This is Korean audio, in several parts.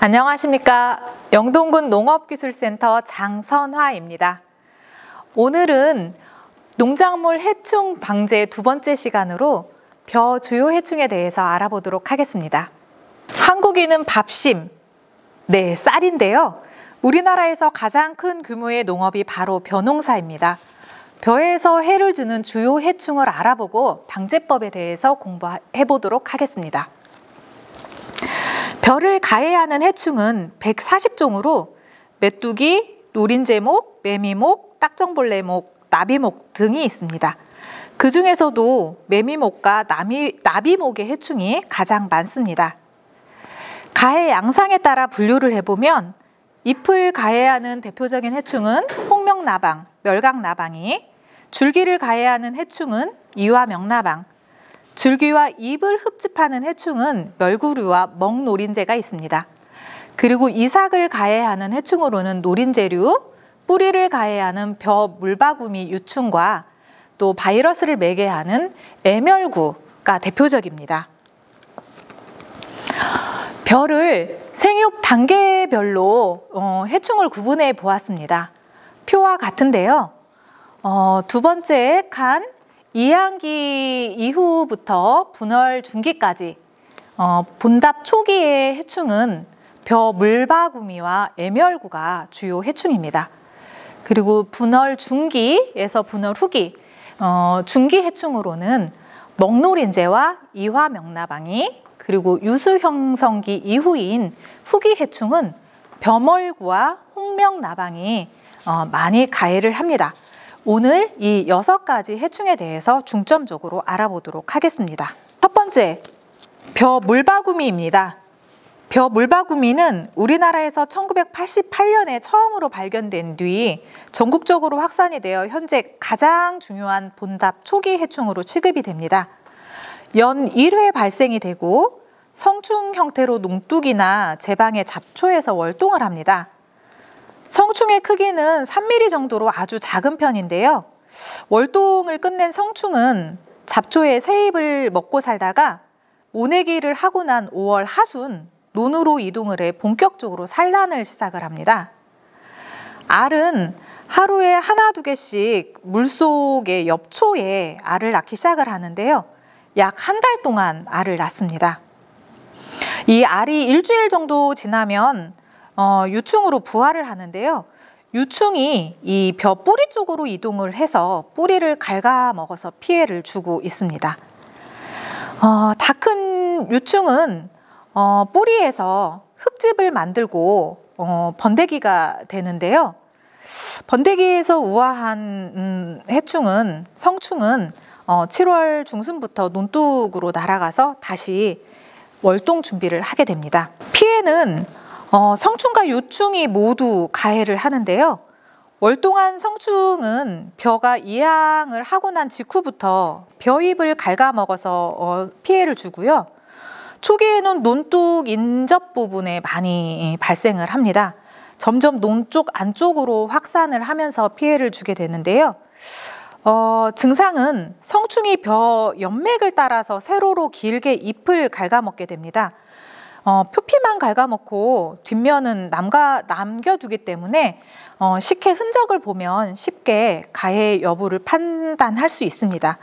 안녕하십니까. 영동군 농업기술센터 장선화입니다. 오늘은 농작물 해충 방제 두 번째 시간으로 벼 주요 해충에 대해서 알아보도록 하겠습니다. 한국인은 밥심, 쌀인데요. 우리나라에서 가장 큰 규모의 농업이 바로 벼농사입니다. 벼에서 해를 주는 주요 해충을 알아보고 방제법에 대해서 공부해 보도록 하겠습니다. 벼를 가해하는 해충은 140종으로 메뚜기, 노린재목, 매미목, 딱정벌레목, 나비목 등이 있습니다. 그 중에서도 매미목과 나비목의 해충이 가장 많습니다. 가해 양상에 따라 분류를 해보면 잎을 가해하는 대표적인 해충은 홍명나방, 멸각나방이, 줄기를 가해하는 해충은 이화명나방, 줄기와 잎을 흡집하는 해충은 멸구류와 먹노린재가 있습니다. 그리고 이삭을 가해하는 해충으로는 노린재류, 뿌리를 가해하는 벼 물바구미 유충과 또 바이러스를 매개하는 애멸구가 대표적입니다. 벼를 생육 단계별로 해충을 구분해 보았습니다. 표와 같은데요. 두 번째 칸 이항기 이후부터 분월 중기까지 본답 초기의 해충은 벼 물바구미와 애멸구가 주요 해충입니다. 그리고 분월 중기에서 분월 후기, 중기 해충으로는 먹노린재와 이화명나방이, 그리고 유수 형성기 이후인 후기 해충은 벼멀구와 홍명나방이 많이 가해를 합니다. 오늘 이 6가지 해충에 대해서 중점적으로 알아보도록 하겠습니다. 첫 번째, 벼 물바구미입니다. 벼 물바구미는 우리나라에서 1988년에 처음으로 발견된 뒤 전국적으로 확산이 되어 현재 가장 중요한 본답 초기 해충으로 취급이 됩니다. 연 1회 발생이 되고 성충 형태로 농둑이나 제방의 잡초에서 월동을 합니다. 성충의 크기는 3mm 정도로 아주 작은 편인데요. 월동을 끝낸 성충은 잡초의 새잎을 먹고 살다가 모내기를 하고 난 5월 하순 논으로 이동을 해 본격적으로 산란을 시작을 합니다. 알은 하루에 하나 두 개씩 물속의 엽초에 알을 낳기 시작을 하는데요. 약 한 달 동안 알을 낳습니다. 이 알이 일주일 정도 지나면 유충으로 부화를 하는데요. 유충이 이 벼 뿌리 쪽으로 이동을 해서 뿌리를 갉아먹어서 피해를 주고 있습니다. 다 큰 유충은 뿌리에서 흙집을 만들고 번데기가 되는데요. 번데기에서 우화한 해충은, 성충은 7월 중순부터 논둑으로 날아가서 다시 월동 준비를 하게 됩니다. 피해는 성충과 유충이 모두 가해를 하는데요. 월동한 성충은 벼가 이항을 하고 난 직후부터 벼잎을 갉아먹어서 피해를 주고요. 초기에는 논둑 인접 부분에 많이 발생을 합니다. 점점 논 쪽 안쪽으로 확산을 하면서 피해를 주게 되는데요. 증상은 성충이 벼 연맥을 따라서 세로로 길게 잎을 갉아먹게 됩니다. 표피만 갉아먹고 뒷면은 남겨두기 때문에 식혜 흔적을 보면 쉽게 가해 여부를 판단할 수 있습니다.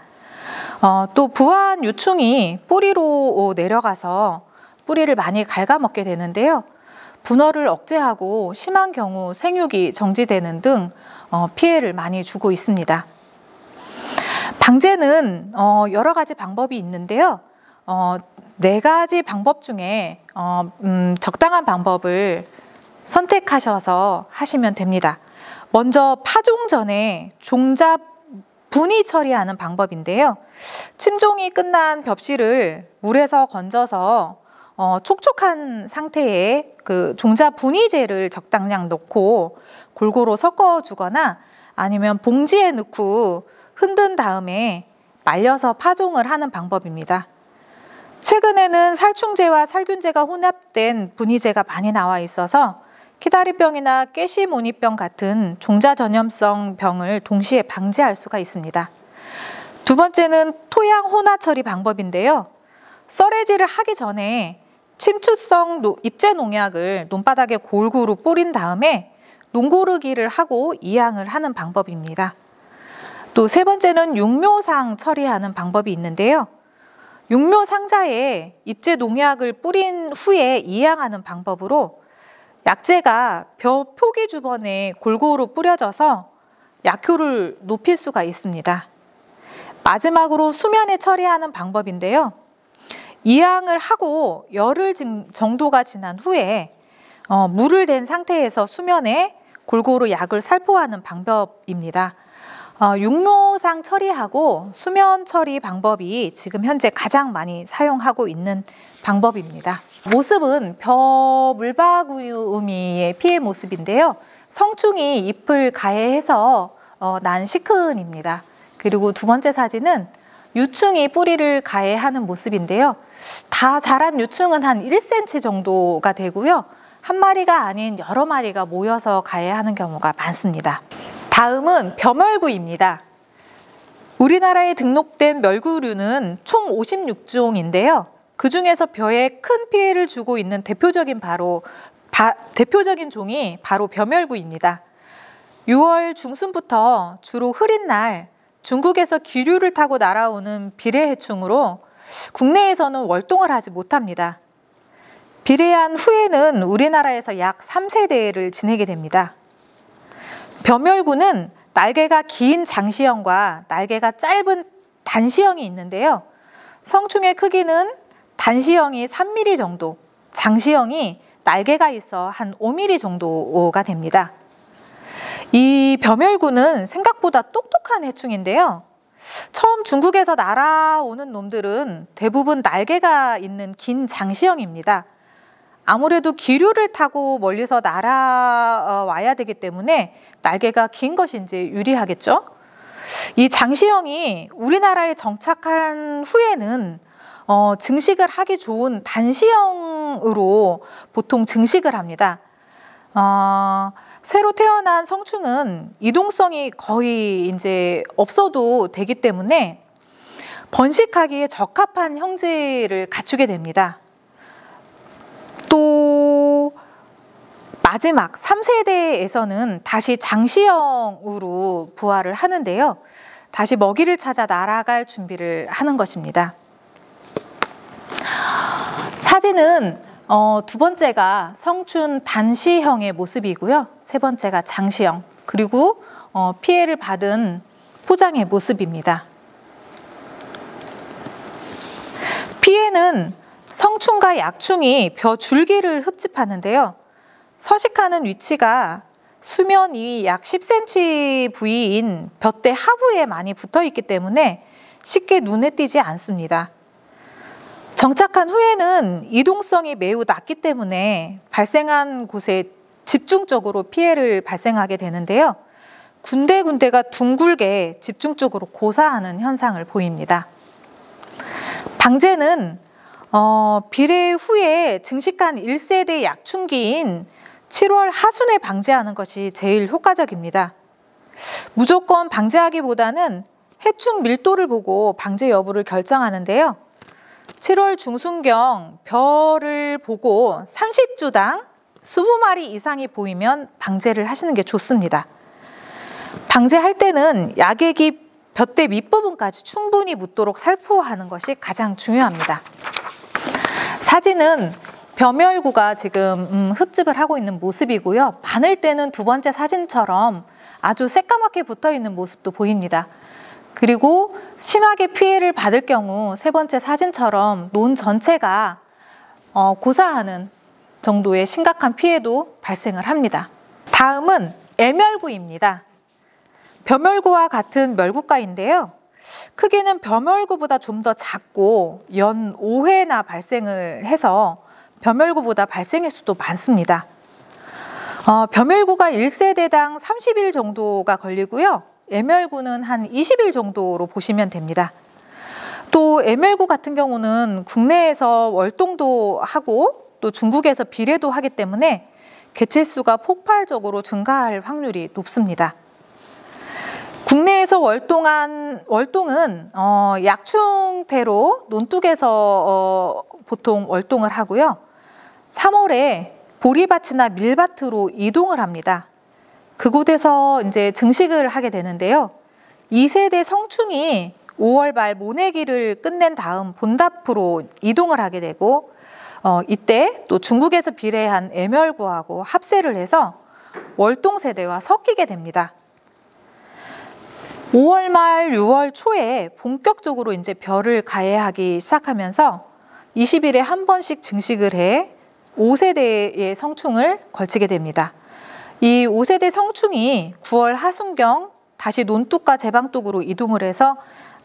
또 부화한 유충이 뿌리로 내려가서 뿌리를 많이 갉아먹게 되는데요. 분월을 억제하고 심한 경우 생육이 정지되는 등 피해를 많이 주고 있습니다. 방제는 여러 가지 방법이 있는데요. 4가지 방법 중에 적당한 방법을 선택하셔서 하시면 됩니다. 먼저 파종 전에 종자 분위 처리하는 방법인데요. 침종이 끝난 벽실을 물에서 건져서 촉촉한 상태에 그 종자 분위제를 적당량 넣고 골고루 섞어주거나 아니면 봉지에 넣고 흔든 다음에 말려서 파종을 하는 방법입니다. 최근에는 살충제와 살균제가 혼합된 분위제가 많이 나와 있어서 키다리병이나 깨시무늬병 같은 종자 전염성 병을 동시에 방지할 수가 있습니다. 두 번째는 토양 혼화 처리 방법인데요. 썰해지를 하기 전에 침투성 잎제 농약을 논바닥에 골고루 뿌린 다음에 논고르기를 하고 이양을 하는 방법입니다. 또 세 번째는 육묘상 처리하는 방법이 있는데요. 육묘 상자에 잎제 농약을 뿌린 후에 이양하는 방법으로 약재가 벼 표기 주변에 골고루 뿌려져서 약효를 높일 수가 있습니다. 마지막으로 수면에 처리하는 방법인데요. 이양을 하고 열흘 정도가 지난 후에 물을 댄 상태에서 수면에 골고루 약을 살포하는 방법입니다. 육묘상 처리하고 수면 처리 방법이 지금 현재 가장 많이 사용하고 있는 방법입니다. 모습은 벼 물바구미의 피해 모습인데요. 성충이 잎을 가해해서 난 시큰입니다. 그리고 두 번째 사진은 유충이 뿌리를 가해하는 모습인데요. 다 자란 유충은 한 1cm 정도가 되고요. 한 마리가 아닌 여러 마리가 모여서 가해하는 경우가 많습니다. 다음은 벼멸구입니다. 우리나라에 등록된 멸구류는 총 56종인데요. 그 중에서 벼에 큰 피해를 주고 있는 대표적인 종이 바로 벼멸구입니다. 6월 중순부터 주로 흐린 날 중국에서 기류를 타고 날아오는 비례해충으로 국내에서는 월동을 하지 못합니다. 비례한 후에는 우리나라에서 약 3세대를 지내게 됩니다. 벼멸구는 날개가 긴 장시형과 날개가 짧은 단시형이 있는데요. 성충의 크기는 단시형이 3mm 정도, 장시형이 날개가 있어 한 5mm 정도가 됩니다. 이 벼멸구는 생각보다 똑똑한 해충인데요. 처음 중국에서 날아오는 놈들은 대부분 날개가 있는 긴 장시형입니다. 아무래도 기류를 타고 멀리서 날아와야 되기 때문에 날개가 긴 것이 이제 유리하겠죠. 이 장시형이 우리나라에 정착한 후에는 증식을 하기 좋은 단시형으로 보통 증식을 합니다. 새로 태어난 성충은 이동성이 거의 이제 없어도 되기 때문에 번식하기에 적합한 형질을 갖추게 됩니다. 또 마지막 3세대에서는 다시 장시형으로 부화를 하는데요. 다시 먹이를 찾아 날아갈 준비를 하는 것입니다. 사진은 두 번째가 성춘 단시형의 모습이고요. 세 번째가 장시형, 그리고 피해를 받은 포장의 모습입니다. 피해는 성충과 약충이 벼 줄기를 흡집하는데요. 서식하는 위치가 수면 위 약 10cm 부위인 벼대 하부에 많이 붙어 있기 때문에 쉽게 눈에 띄지 않습니다. 정착한 후에는 이동성이 매우 낮기 때문에 발생한 곳에 집중적으로 피해를 발생하게 되는데요. 군데군데가 둥글게 집중적으로 고사하는 현상을 보입니다. 방제는 비례 후에 증식한 1세대 약충기인 7월 하순에 방제하는 것이 제일 효과적입니다. 무조건 방제하기보다는 해충 밀도를 보고 방제 여부를 결정하는데요. 7월 중순경 벼를 보고 30주당 20마리 이상이 보이면 방제를 하시는 게 좋습니다. 방제할 때는 약액이 벼대 밑부분까지 충분히 묻도록 살포하는 것이 가장 중요합니다. 사진은 벼멸구가 지금 흡집을 하고 있는 모습이고요. 많을 때는 두 번째 사진처럼 아주 새까맣게 붙어 있는 모습도 보입니다. 그리고 심하게 피해를 받을 경우 세 번째 사진처럼 논 전체가 고사하는 정도의 심각한 피해도 발생을 합니다. 다음은 애멸구입니다. 벼멸구와 같은 멸구과인데요. 크기는 벼멸구보다 좀 더 작고 연 5회나 발생을 해서 벼멸구보다 발생의 수도 많습니다. 벼멸구가 1세대당 30일 정도가 걸리고요. 애멸구는 한 20일 정도로 보시면 됩니다. 또 애멸구 같은 경우는 국내에서 월동도 하고 또 중국에서 비례도 하기 때문에 개체수가 폭발적으로 증가할 확률이 높습니다. 국내에서 월동은 약충대로 논둑에서 보통 월동을 하고요. 3월에 보리밭이나 밀밭으로 이동을 합니다. 그곳에서 이제 증식을 하게 되는데요. 2세대 성충이 5월 말 모내기를 끝낸 다음 본답으로 이동을 하게 되고 이때 또 중국에서 비례한 애멸구하고 합세를 해서 월동세대와 섞이게 됩니다. 5월 말 6월 초에 본격적으로 이제 벼를 가해하기 시작하면서 20일에 한 번씩 증식을 해 5세대의 성충을 걸치게 됩니다. 이 5세대 성충이 9월 하순경 다시 논뚝과 제방뚝으로 이동을 해서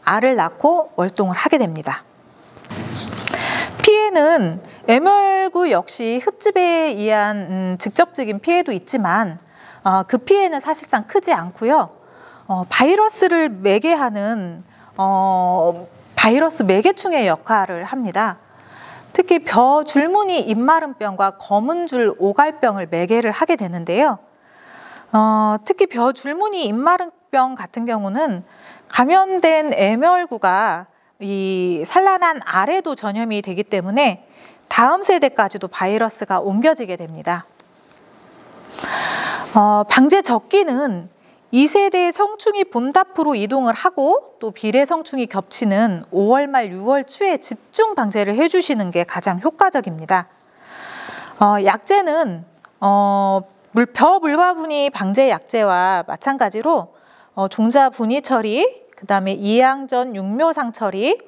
알을 낳고 월동을 하게 됩니다. 피해는 애멸구 역시 흡집에 의한 직접적인 피해도 있지만 그 피해는 사실상 크지 않고요. 바이러스를 매개하는 바이러스 매개충의 역할을 합니다. 특히 벼 줄무늬 입마름병과 검은줄 오갈병을 매개를 하게 되는데요. 특히 벼 줄무늬 입마름병 같은 경우는 감염된 애멸구가 이 산란한 알에도 전염이 되기 때문에 다음 세대까지도 바이러스가 옮겨지게 됩니다. 방제 적기는 2세대 성충이 본답으로 이동을 하고 또 비례 성충이 겹치는 5월 말 6월 초에 집중 방제를 해주시는 게 가장 효과적입니다. 약제는 벼 물화분이 방제 약제와 마찬가지로 종자 분이 처리, 그 다음에 이항전 육묘상 처리,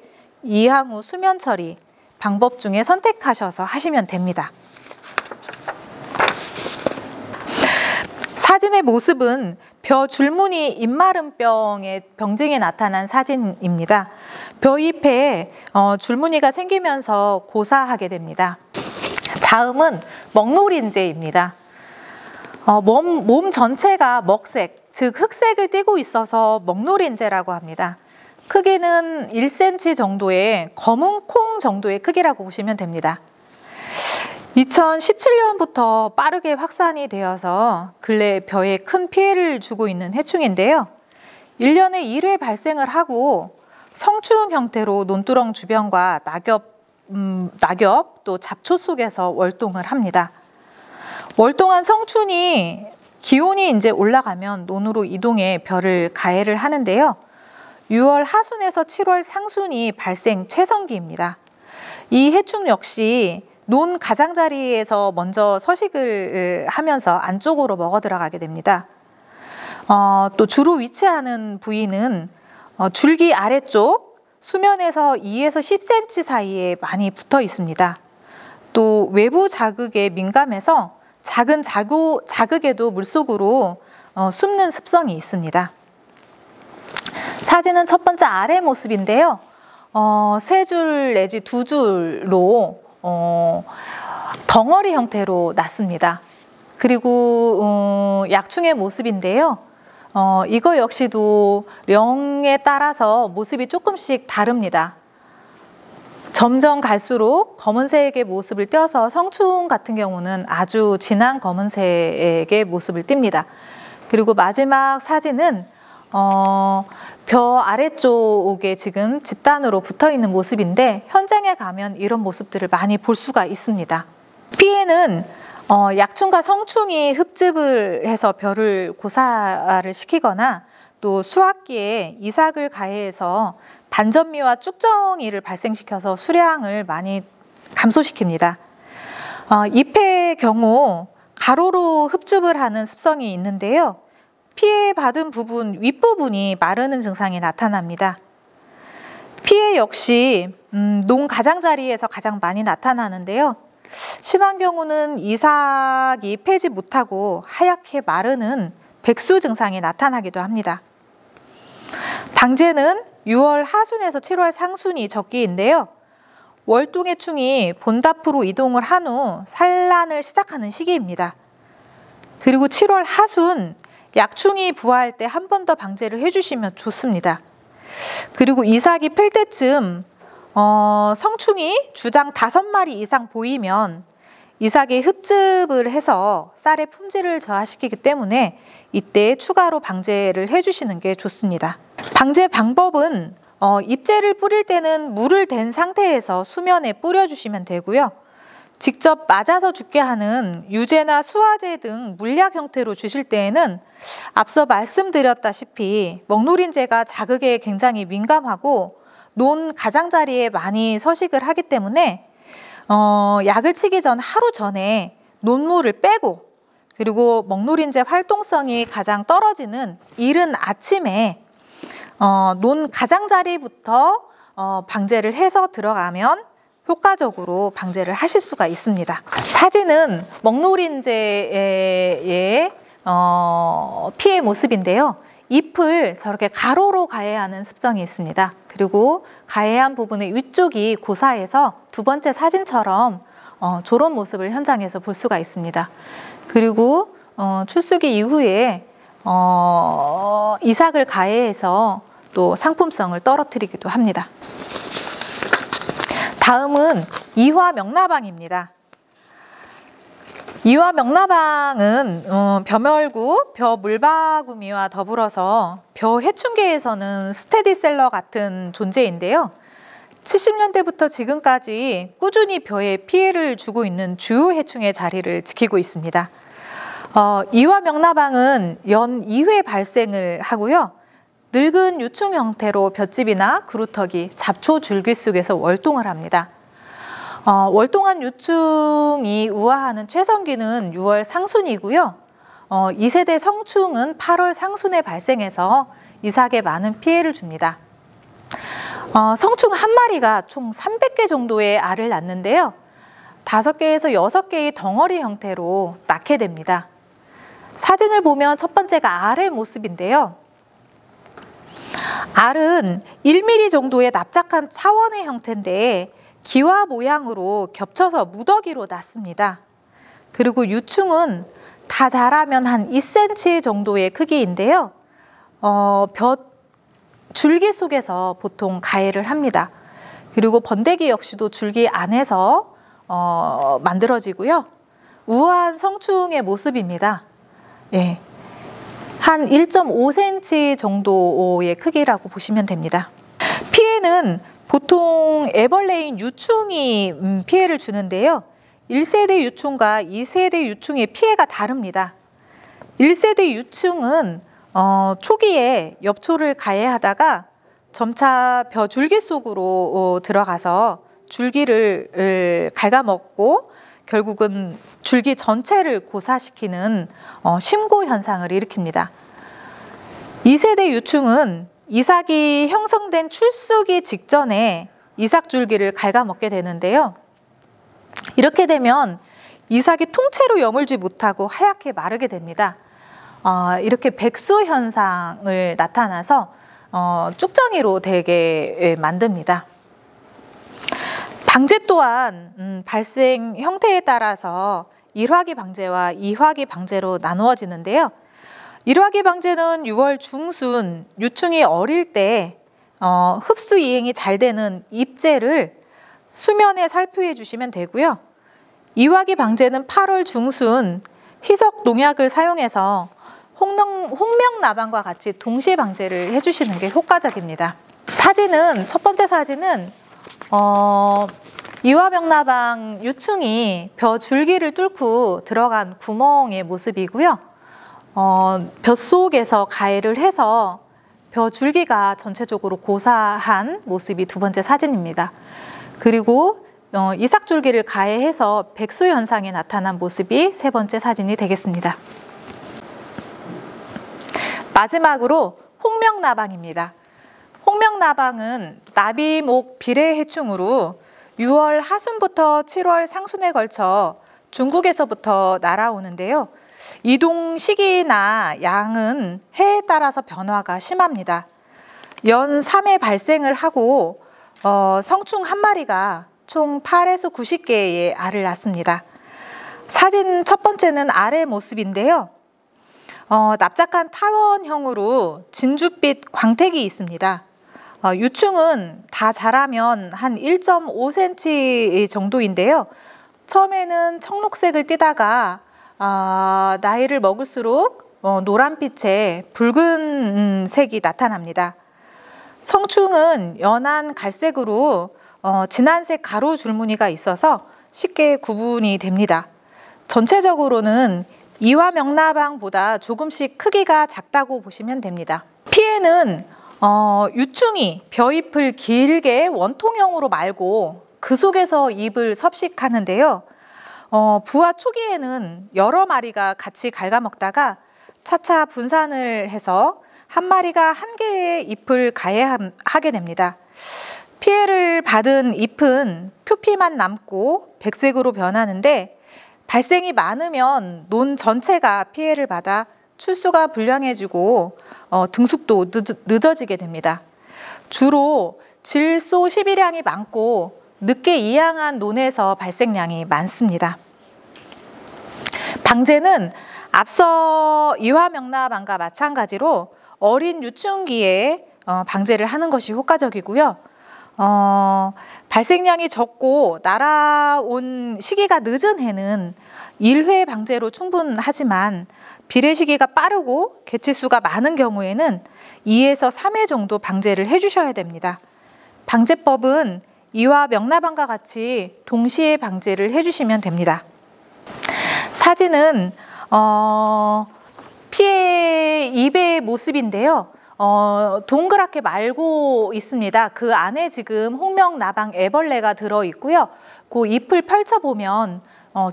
이항후 수면 처리 방법 중에 선택하셔서 하시면 됩니다. 사진의 모습은 벼 줄무늬 입마름병의 병증이 나타난 사진입니다. 벼 잎에 줄무늬가 생기면서 고사하게 됩니다. 다음은 먹노린재입니다. 몸 전체가 먹색, 즉 흑색을 띠고 있어서 먹노린재라고 합니다. 크기는 1cm 정도의 검은 콩 정도의 크기라고 보시면 됩니다. 2017년부터 빠르게 확산이 되어서 근래 벼에 큰 피해를 주고 있는 해충인데요. 1년에 1회 발생을 하고 성충 형태로 논두렁 주변과 낙엽 또 잡초 속에서 월동을 합니다. 월동한 성충이 기온이 이제 올라가면 논으로 이동해 벼를 가해를 하는데요. 6월 하순에서 7월 상순이 발생 최성기입니다. 이 해충 역시 논 가장자리에서 먼저 서식을 하면서 안쪽으로 먹어 들어가게 됩니다. 또 주로 위치하는 부위는 줄기 아래쪽 수면에서 2에서 10cm 사이에 많이 붙어 있습니다. 또 외부 자극에 민감해서 작은 자극에도 물속으로 숨는 습성이 있습니다. 사진은 첫 번째 아래 모습인데요. 3줄 내지 2줄로 덩어리 형태로 났습니다. 그리고 약충의 모습인데요. 이거 역시도 령에 따라서 모습이 조금씩 다릅니다. 점점 갈수록 검은색의 모습을 띄어서 성충 같은 경우는 아주 진한 검은색의 모습을 띱니다. 그리고 마지막 사진은 벼 아래쪽에 지금 집단으로 붙어 있는 모습인데 현장에 가면 이런 모습들을 많이 볼 수가 있습니다. 피해는 약충과 성충이 흡집을 해서 벼를 고사를 시키거나 또 수확기에 이삭을 가해해서 반전미와 쭉정이를 발생시켜서 수량을 많이 감소시킵니다. 잎의 경우 가로로 흡집을 하는 습성이 있는데요. 피해받은 부분 윗부분이 마르는 증상이 나타납니다. 피해 역시 논 가장자리에서 가장 많이 나타나는데요. 심한 경우는 이삭이 패지 못하고 하얗게 마르는 백수 증상이 나타나기도 합니다. 방제는 6월 하순에서 7월 상순이 적기인데요. 월동해충이 본답으로 이동을 한 후 산란을 시작하는 시기입니다. 그리고 7월 하순 약충이 부화할 때 한 번 더 방제를 해주시면 좋습니다. 그리고 이삭이 필 때쯤 성충이 주당 5마리 이상 보이면 이삭이 흡집을 해서 쌀의 품질을 저하시키기 때문에 이때 추가로 방제를 해주시는 게 좋습니다. 방제 방법은 잎재를 뿌릴 때는 물을 댄 상태에서 수면에 뿌려주시면 되고요. 직접 맞아서 죽게 하는 유제나 수화제 등 물약 형태로 주실 때에는 앞서 말씀드렸다시피 먹노린재가 자극에 굉장히 민감하고 논 가장자리에 많이 서식을 하기 때문에 약을 치기 전 하루 전에 논물을 빼고, 그리고 먹노린재 활동성이 가장 떨어지는 이른 아침에 논 가장자리부터 방제를 해서 들어가면 효과적으로 방제를 하실 수가 있습니다. 사진은 먹노린재의 피의 모습인데요. 잎을 저렇게 가로로 가해하는 습성이 있습니다. 그리고 가해한 부분의 위쪽이 고사해서 두 번째 사진처럼 저런 모습을 현장에서 볼 수가 있습니다. 그리고 출수기 이후에 이삭을 가해해서 또 상품성을 떨어뜨리기도 합니다. 다음은 이화명나방입니다. 이화명나방은 벼멸구, 벼물바구미와 더불어서 벼해충계에서는 스테디셀러 같은 존재인데요. 70년대부터 지금까지 꾸준히 벼에 피해를 주고 있는 주요 해충의 자리를 지키고 있습니다. 이화명나방은 연 2회 발생을 하고요. 늙은 유충 형태로 볏짚이나 그루터기, 잡초 줄기 속에서 월동을 합니다. 월동한 유충이 우하하는 최성기는 6월 상순이고요. 2세대 성충은 8월 상순에 발생해서 이삭에 많은 피해를 줍니다. 성충 한 마리가 총 300개 정도의 알을 낳는데요. 5개에서 6개의 덩어리 형태로 낳게 됩니다. 사진을 보면 첫 번째가 알의 모습인데요. 알은 1mm 정도의 납작한 사원의 형태인데 기와 모양으로 겹쳐서 무더기로 났습니다. 그리고 유충은 다 자라면 한 2cm 정도의 크기인데요. 벼 줄기 속에서 보통 가해를 합니다. 그리고 번데기 역시도 줄기 안에서 만들어지고요. 우아한 성충의 모습입니다. 예. 한 1.5cm 정도의 크기라고 보시면 됩니다. 피해는 보통 애벌레인 유충이 피해를 주는데요. 1세대 유충과 2세대 유충의 피해가 다릅니다. 1세대 유충은 초기에 엽초를 가해하다가 점차 벼 줄기 속으로 들어가서 줄기를 갉아먹고 결국은 줄기 전체를 고사시키는 심고 현상을 일으킵니다. 2세대 유충은 이삭이 형성된 출수기 직전에 이삭 줄기를 갉아먹게 되는데요. 이렇게 되면 이삭이 통째로 여물지 못하고 하얗게 마르게 됩니다. 이렇게 백수 현상을 나타나서 쭉정이로 되게 만듭니다. 방제 또한 발생 형태에 따라서 1화기 방제와 2화기 방제로 나누어지는데요. 1화기 방제는 6월 중순 유충이 어릴 때 흡수 이행이 잘 되는 잎재를 수면에 살포해 주시면 되고요. 2화기 방제는 8월 중순 희석 농약을 사용해서 홍명나방과 같이 동시에 방제를 해주시는 게 효과적입니다. 사진은 첫 번째 사진은 이화명나방 유충이 벼 줄기를 뚫고 들어간 구멍의 모습이고요. 벼속에서 가해를 해서 벼 줄기가 전체적으로 고사한 모습이 두 번째 사진입니다. 그리고 이삭 줄기를 가해해서 백수 현상이 나타난 모습이 세 번째 사진이 되겠습니다. 마지막으로 홍명나방입니다. 홍명나방은 나비목 비례해충으로 6월 하순부터 7월 상순에 걸쳐 중국에서부터 날아오는데요. 이동 시기나 양은 해에 따라서 변화가 심합니다. 연 3회 발생을 하고 성충 한 마리가 총 8에서 90개의 알을 낳습니다. 사진 첫 번째는 알의 모습인데요. 납작한 타원형으로 진주빛 광택이 있습니다. 유충은 다 자라면 한 1.5cm 정도인데요. 처음에는 청록색을 띠다가 나이를 먹을수록 노란빛의 붉은 색이 나타납니다. 성충은 연한 갈색으로 진한색 가루 줄무늬가 있어서 쉽게 구분이 됩니다. 전체적으로는 이화명나방보다 조금씩 크기가 작다고 보시면 됩니다. 피해는 유충이 벼잎을 길게 원통형으로 말고 그 속에서 잎을 섭식하는데요. 부화 초기에는 여러 마리가 같이 갉아먹다가 차차 분산을 해서 한 마리가 한 개의 잎을 가해하게 됩니다. 피해를 받은 잎은 표피만 남고 백색으로 변하는데 발생이 많으면 논 전체가 피해를 받아 출수가 불량해지고 등숙도 늦어지게 됩니다. 주로 질소 시비량이 많고 늦게 이양한 논에서 발생량이 많습니다. 방제는 앞서 이화명나방과 마찬가지로 어린 유충기에 방제를 하는 것이 효과적이고요. 발생량이 적고 날아온 시기가 늦은 해는 1회 방제로 충분하지만 비례 시기가 빠르고 개체수가 많은 경우에는 2에서 3회 정도 방제를 해주셔야 됩니다. 방제법은 이화명나방과 같이 동시에 방제를 해주시면 됩니다. 사진은 피해 잎의 모습인데요. 동그랗게 말고 있습니다. 그 안에 지금 홍명나방 애벌레가 들어있고요. 그 잎을 펼쳐보면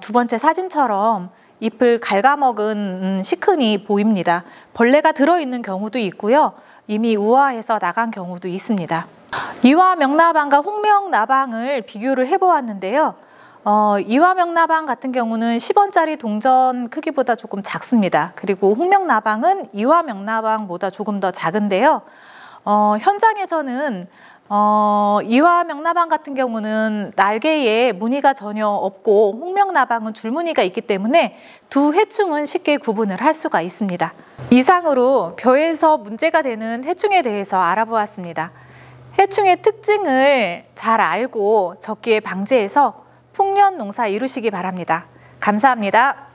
두 번째 사진처럼 잎을 갉아먹은 시큰이 보입니다. 벌레가 들어있는 경우도 있고요. 이미 우화해서 나간 경우도 있습니다. 이화명나방과 홍명나방을 비교를 해보았는데요. 이화명나방 같은 경우는 10원짜리 동전 크기보다 조금 작습니다. 그리고 홍명나방은 이화명나방보다 조금 더 작은데요. 현장에서는 이화명나방 같은 경우는 날개에 무늬가 전혀 없고 홍명나방은 줄무늬가 있기 때문에 두 해충은 쉽게 구분을 할 수가 있습니다. 이상으로 벼에서 문제가 되는 해충에 대해서 알아보았습니다. 해충의 특징을 잘 알고 적기에 방제해서 풍년 농사 이루시기 바랍니다. 감사합니다.